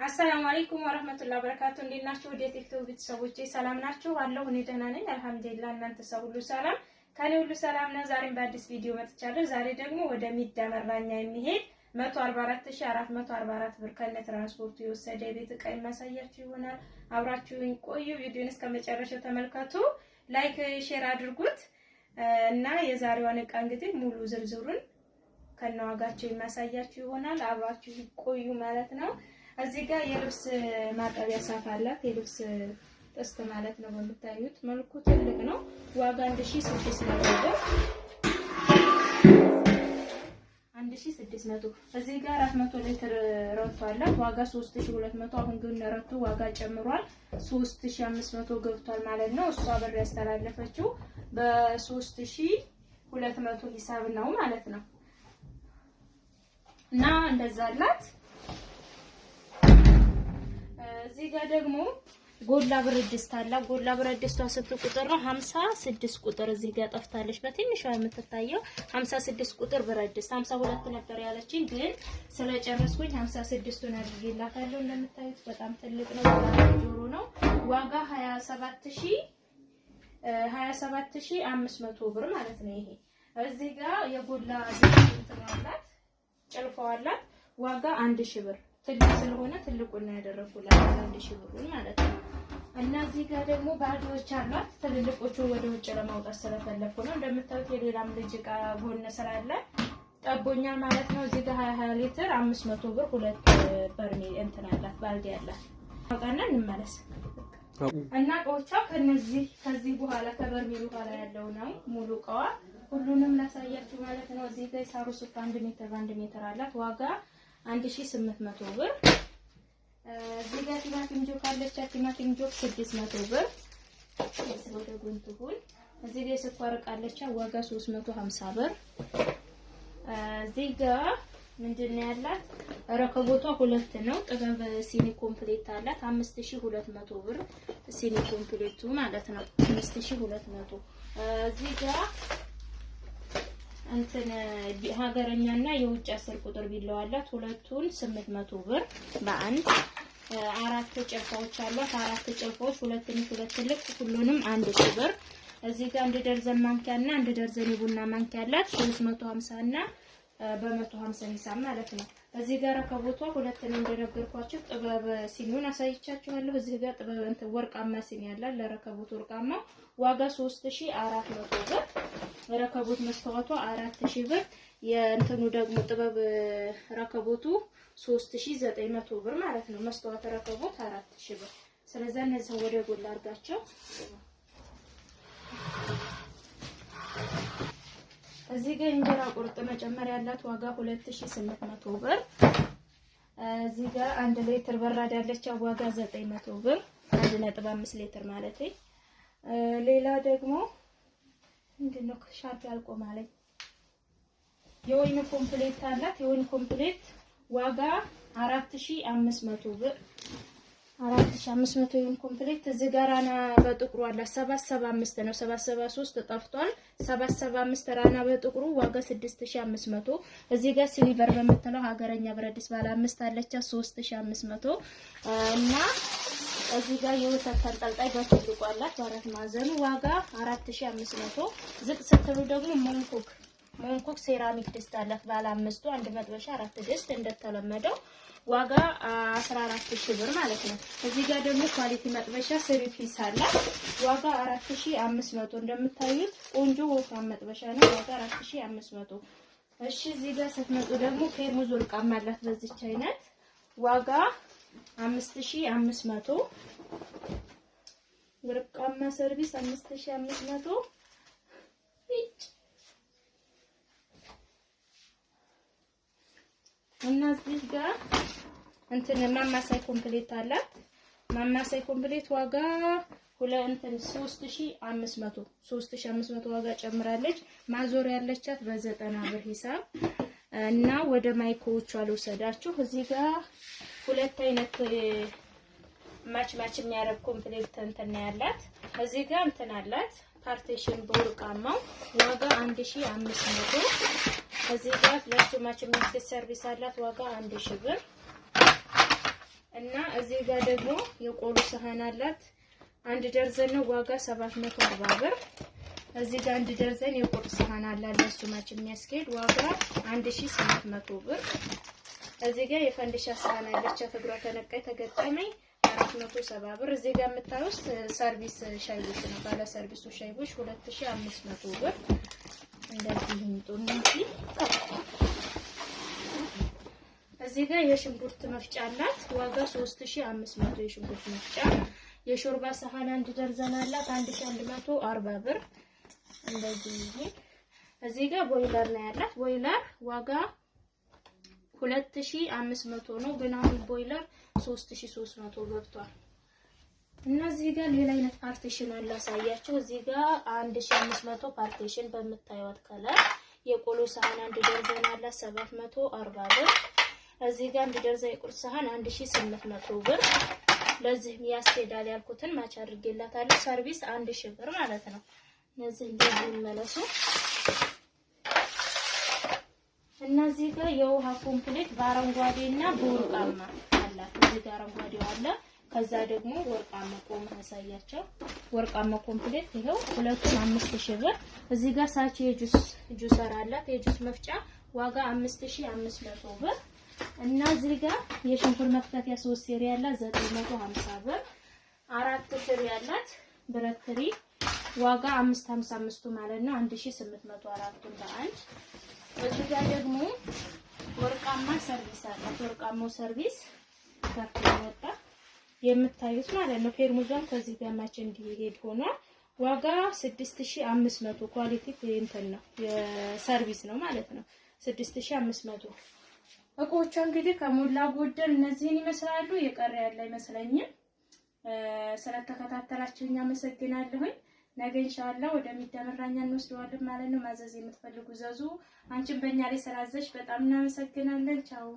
አሰላሙ አለይኩም ወራህመቱላሂ ወበረካቱ። እንዴት ናችሁ? ወደ ቲክቶክ ቤተሰቦቼ ሰላም ናችሁ? አለሁ እኔ ደህና ነኝ አልሐምዱሊላህ። እናንተ ሰው ሁሉ ሰላም ከኔ ሁሉ ሰላም ነው። ዛሬም በአዲስ ቪዲዮ መጥቻለሁ። ዛሬ ደግሞ ወደ ሚዳ መራኛ የሚሄድ 144444 ብር ከነ ትራንስፖርቱ የወሰደ የቤት ዕቃ የማሳያችሁ ይሆናል። አብራችሁኝ ቆዩ። ቪዲዮን እስከመጨረሻው ተመልከቱ። ላይክ ሼር አድርጉት እና የዛሬዋን ዕቃ እንግዲህ ሙሉ ዝርዝሩን ከነዋጋቸው የማሳያችሁ ይሆናል። አብራችሁ ቆዩ ማለት ነው። እዚህ ጋር የልብስ ማጠቢያ ሳፋ አላት። የልብስ ጥስት ማለት ነው። በምታዩት መልኩ ትልቅ ነው። ዋጋ 1600 ብር 1600። እዚህ ጋር 400 ሊትር ረቶ አላት። ዋጋ 3200። አሁን ግን ረቶ ዋጋ ጨምሯል። 3500 ገብቷል ማለት ነው። እሷ ብር ያስተላለፈችው በ3200 ሂሳብ ነው ማለት ነው። እና እንደዛ አላት። እዚህ ጋር ደግሞ ጎላ ብረት ድስት አለ። ጎላ ብረት ድስቷ ስንት ቁጥር ነው? 56 ቁጥር። እዚህ ጋር ጠፍታለች በትንሿ የምትታየው 56 ቁጥር ብረት ድስት። 52 ነበር ያለችኝ ግን ስለጨረስኩኝ 56ቱን አድርጌላታለሁ። እንደምታዩት በጣም ትልቅ ነው። ጆሮ ነው። ዋጋ 27500 ብር ማለት ነው። ይሄ እዚህ ጋር የጎላ ድስት አላት። ጭልፋው አላት። ዋጋ 1000 ብር። ትልቅ ስለሆነ ትልቁን ነው ያደረኩላት 1000 ብሩን ማለት ነው። እና እዚህ ጋር ደግሞ ባዶዎች አሏት። ትልልቆቹ ወደ ውጭ ለማውጣት ስለፈለኩ ነው። እንደምታዩት የሌላም ልጅ ዕቃ ጎን ስላለ ጠቦኛል ማለት ነው። እዚህ ጋር 20 ሊትር 500 ብር ሁለት በርሜል እንትን አላት ባልዲ አላት። አውጣና እንመለስ እና እቃዎቿ ከዚህ በኋላ ከበርሜሉ በኋላ ያለው ነው ሙሉ እቃዋ። ሁሉንም ላሳያችሁ ማለት ነው። እዚህ ጋር ሳሩ ሱፍ 1 ሜትር በ1 ሜትር አላት። ዋጋ 1800 ብር። እዚህ ጋር ቲማቲም ጆክ አለች። ቲማቲም ጆክ 600 ብር። ወደ ጎን ትሁን። እዚህ ጋር ስኳር ዕቃ አለች። ዋጋ 350 ብር። እዚህ ጋር ምንድነው ያላት? ረከቦቷ 2 ነው። ጥበብ ሲኒ ኮምፕሌት አላት 5200 ብር። ሲኒ ኮምፕሌቱ ማለት ነው 5200። እዚህ ጋር እንትን ሀገረኛና የውጭ 10 ቁጥር ቢላዋ አላት። ሁለቱን 800 ብር በአንድ 4 ጨልፋዎች አሏት። 4 ጨልፋዎች ሁለት ትልቅ ሁሉንም 1000 ብር። እዚህ ጋር 1 ደርዘን ማንኪያና 1 ደርዘን የቡና ማንኪያ አላት 350 እና በ150 ሂሳብ ማለት ነው። እዚህ ጋር ረከቦቷ 2 ነው እንደነገርኳችሁ። ጥበብ ሲኒውን አሳይቻችኋለሁ። እዚህ ጋር ጥበብ እንትን ወርቃማ ሲኒ ያላት ለረከቦት ወርቃማ ዋጋ 3400 ብር። ረከቦት መስታወቷ 4000 ብር። የእንትኑ ደግሞ ጥበብ ረከቦቱ 3900 ብር ማለት ነው። መስታወት ረከቦት 4000 ብር። ስለዚህ እነዚህ ወደ ጎላ አድርጋቸው። እዚህ ጋር እንጀራ ቁርጥ መጨመሪያ ያላት ዋጋ 2800 ብር። እዚህ ጋር 1 ሊትር በራድ ያለች ዋጋ 900 ብር 1.5 ሊትር ማለት ነው። ሌላ ደግሞ ምንድነው ሻርፕ ያልቆማለኝ የወይን ኮምፕሌት አላት። የወይን ኮምፕሌት ዋጋ 4500 ብር 4500 የወይን ኮምፕሌት። እዚህ ጋር ራና በጥቁሩ አላት 775 ነው። 773 ጠፍቷል። 775 ራና በጥቁሩ ዋጋ 6500። እዚህ ጋር ሲሊቨር በመተለው ሀገረኛ ብረት ድስት ባለ 5 አለች 3500 እና እዚህ ጋር የወተት ተንጠልጣይ በትልቁ አላት በአራት ማዕዘኑ ዋጋ 4500። ዝቅ ስትሉ ደግሞ ሞንኮክ ሴራሚክ ድስት አላት ባለ 5 አንድ መጥበሻ 4 ድስት እንደተለመደው ዋጋ 14000 ብር ማለት ነው። እዚህ ጋር ደግሞ ኳሊቲ መጥበሻ ስሪ ፒስ አላት ዋጋ 4500። እንደምታዩት ቆንጆ ወፍራም መጥበሻ ነው። ዋጋ 4500። እሺ እዚህ ጋር ስትመጡ ደግሞ ፌርሙዝ ወርቃማ አላት በዚች አይነት ዋጋ 5500። ወርቃማ ሰርቪስ 5500። እና እዚህ ጋር እንትን ማማሳይ ኮምፕሌት አላት። ማማሳይ ኮምፕሌት ዋጋ 3500 ዋጋ ጨምራለች። ማዞሪያ ያለቻት በ90 ብር ሂሳብ። እና ወደ ማይኮዎቹ አልወሰዳችሁ። እዚህ ጋር 2 አይነት ማች የሚያረግ ኮምፕሌት እንትን ያላት። እዚህ ጋር እንትን አላት ፓርቲሽን በወርቃማው ዋጋ 1500። እዚህ ጋር ለሱ ማች የሚያስገኝ ሰርቪስ አላት ዋጋ 1000 ብር። እና እዚህ ጋር ደግሞ የቆሎ ሰሃን አላት። አንድ ደርዘን ነው ዋጋ 740 ብር። እዚህ ጋር አንድ ደርዘን የቁርስ ሰሃን አላት ለሱ ማች የሚያስኬድ ዋጋ 1800 ብር። እዚህ ጋር የፈንዲሻ ሰሃን አለች ፍግሯ ተነቃይ ተገጠመኝ 470 ብር። እዚህ ጋር የምታዩት ሰርቪስ ሻይቦች ነው። ባለ ሰርቪሱ ሻይቦች 2500 ብር። እንደዚህ ይምጡና እዚህ ጋር የሽንኩርት መፍጫ አላት ዋጋ 3500 የሽንኩርት መፍጫ። የሾርባ ሰሃን አንድ ደርዘን አላት 1140 ብር። እንደዚህ እዚህ ጋር ቦይለር ነው ያላት። ቦይለር ዋጋ 2500 ነው፣ ግን አሁን ቦይለር 3300 ገብቷል። እና እዚህ ጋር ሌላ አይነት ፓርቲሽን አለ አሳያችሁ። እዚህ ጋር 1500 ፓርቲሽን በምታዩት ከለር የቆሎ ሰሃን አንድ ደርዘን አላት 740 ብር። እዚህ ጋር አንድ ደርዘን የቁርስ ሰሃን 1800 ብር። ለዚህ ያስኬዳል ያልኩትን ማች አድርጌላታለሁ። ሰርቪስ 1000 ብር ማለት ነው። እነዚህ እንደዚህ ይመለሱ። እና እዚህ ጋር የውሃ ኮምፕሌት በአረንጓዴና በወርቃማ አላት። እዚህ ጋር አረንጓዴው አለ፣ ከዛ ደግሞ ወርቃማ ቆም ያሳያቸው። ወርቃማ ኮምፕሌት ይሄው ሁለቱም 5000 ብር። እዚህ ጋር ሳቺ ጁሰር አላት የጁስ መፍጫ ዋጋ 5500 ብር። እና እዚህ ጋር የሽንኩርት መክተፊያ 3 ሴሪ ያላት 950 ብር። 4 ትሪ ያላት ብረት ትሪ ዋጋ 555 ማለት ነው 1804 በአንድ። እዚህ ጋር ደግሞ ወርቃማ ሰርቪስ አላት። ወርቃማው ሰርቪስ ካርቱ ወጣ የምታዩት ማለት ነው። ፌርሙዟን ከዚህ ጋር ማች እንዲሄድ ሆኗል። ዋጋ 6500 ኳሊቲ እንትን ነው የሰርቪስ ነው ማለት ነው 6500። እቆቿ እንግዲህ ከሞላ ጎደል እነዚህን ይመስላሉ። የቀረ ያለ አይመስለኝም። ስለተከታተላችሁኝ አመሰግናለሁኝ። ነገ ኢንሻአላህ ወደሚደመራኛ እንወስደዋለን ማለት ነው። ማዘዝ የምትፈልጉ ዘዙ። አንቺም በእኛ ላይ ስላዘሽ በጣም እናመሰግናለን። ቻው